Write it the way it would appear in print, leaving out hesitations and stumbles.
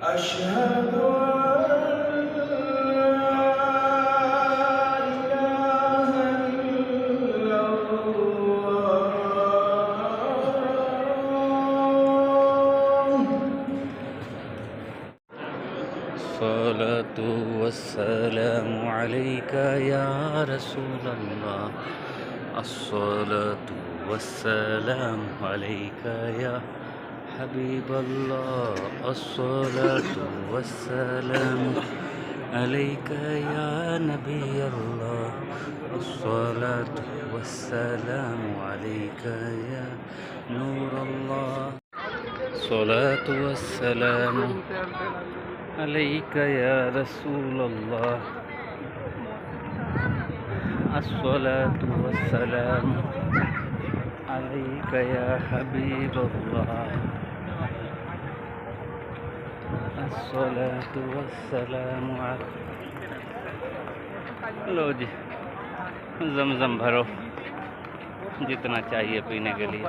أشهد أن لا إله إلا الله. الصلاة والسلام عليك يا رسول الله. الصلاة والسلام عليك يا حبيب الله. الصلاة والسلام عليك يا نبي الله. الصلاة والسلام عليك يا نور الله. الصلاة والسلام عليك يا رسول الله. الصلاة والسلام عليك يا حبيب الله. الصلاة والسلام लो जी, जमजम भरो जितना चाहिए पीने के लिए।